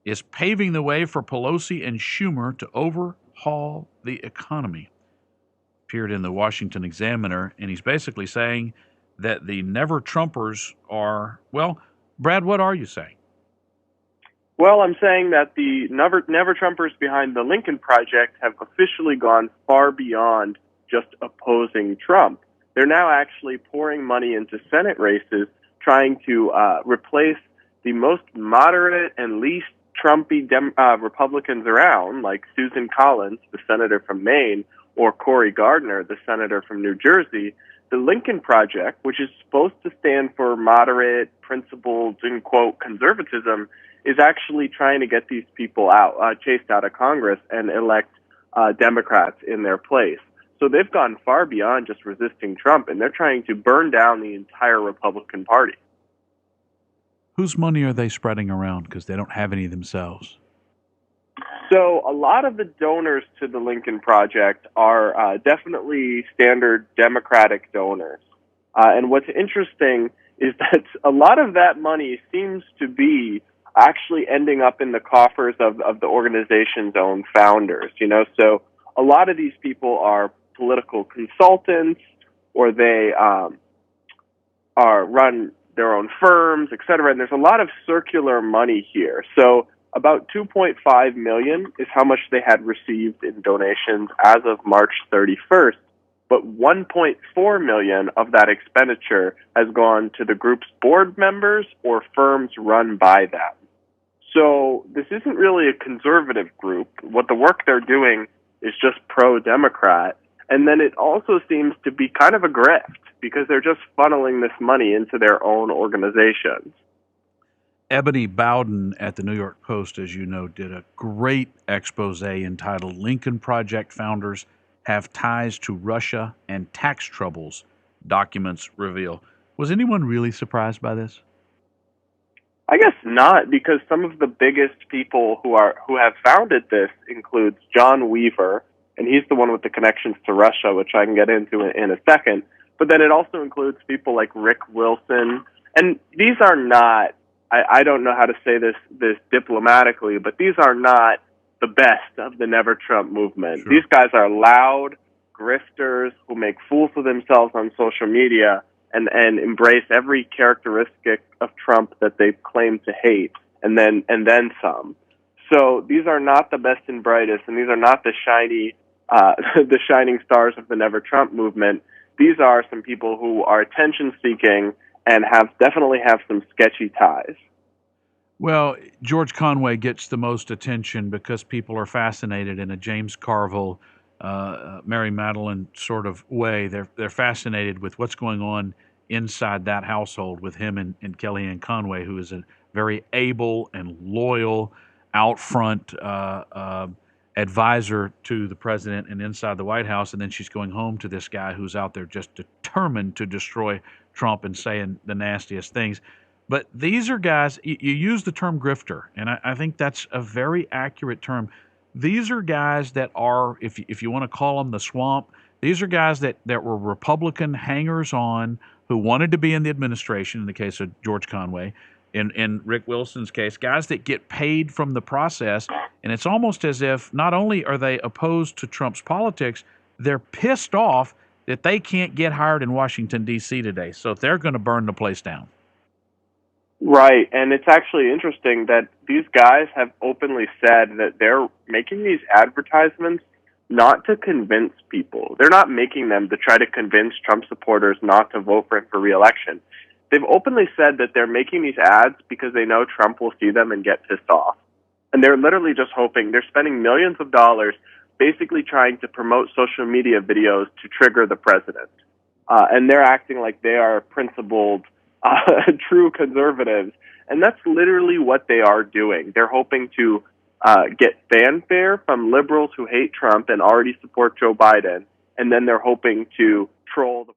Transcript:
is paving the way for Pelosi and Schumer to overhaul the economy. Appeared in the Washington Examiner, and he's basically saying that the Never Trumpers are, well, Brad, what are you saying? Well, I'm saying that the Never Trumpers behind the Lincoln Project have officially gone far beyond just opposing Trump. They're now actually pouring money into Senate races, trying to replace the most moderate and least Trumpy Republicans around, like Susan Collins, the senator from Maine, or Cory Gardner, the senator from New Jersey. The Lincoln Project, which is supposed to stand for moderate, principled, in quote, conservatism, is actually trying to get these people out, chased out of Congress, and elect Democrats in their place. So they've gone far beyond just resisting Trump, and they're trying to burn down the entire Republican Party. Whose money are they spreading around? Because they don't have any themselves. So a lot of the donors to the Lincoln Project are definitely standard Democratic donors. And what's interesting is that a lot of that money seems to be actually ending up in the coffers of the organization's own founders. So a lot of these people are political consultants, or they run their own firms, et cetera. And there's a lot of circular money here. So about $2.5 million is how much they had received in donations as of March 31st. But $1.4 million of that expenditure has gone to the group's board members or firms run by them. So this isn't really a conservative group. What the work they're doing is just pro-Democrat. And then it also seems to be kind of a grift because they're just funneling this money into their own organizations. Ebony Bowden at the New York Post, as you know, did a great expose entitled Lincoln Project Founders Have Ties to Russia and Tax Troubles, Documents Reveal. Was anyone really surprised by this? I guess not, because some of the biggest people who have founded this includes John Weaver, and he's the one with the connections to Russia, which I can get into in a second. But then it also includes people like Rick Wilson, and these are not, I don't know how to say this diplomatically, but these are not the best of the Never Trump movement. Sure. These guys are loud grifters who make fools of themselves on social media and embrace every characteristic of Trump that they claim to hate, and then some. So these are not the best and brightest, and these are not the the shining stars of the Never Trump movement. These are some people who are attention-seeking and definitely have some sketchy ties. Well, George Conway gets the most attention because people are fascinated in a James Carville, Mary Madeline sort of way. They're fascinated with what's going on inside that household with him and Kellyanne Conway, who is a very able and loyal, out front advisor to the president and inside the White House. And then she's going home to this guy who's out there just determined to destroy Trump and saying the nastiest things. But these are guys, you use the term grifter, and I think that's a very accurate term. These are guys that are, if you want to call them the swamp, these are guys that were Republican hangers-on who wanted to be in the administration, in the case of George Conway, in Rick Wilson's case, guys that get paid from the process. And it's almost as if not only are they opposed to Trump's politics, they're pissed off that they can't get hired in Washington, D.C. today. So they're going to burn the place down. Right, and it's actually interesting that these guys have openly said that they're making these advertisements not to convince people. They're not making them to try to convince Trump supporters not to vote for him for re-election. They've openly said that they're making these ads because they know Trump will see them and get pissed off. And they're literally just hoping. They're spending millions of dollars basically trying to promote social media videos to trigger the president. And they're acting like they are principled, true conservatives. And that's literally what they are doing. They're hoping to get fanfare from liberals who hate Trump and already support Joe Biden. And then they're hoping to troll the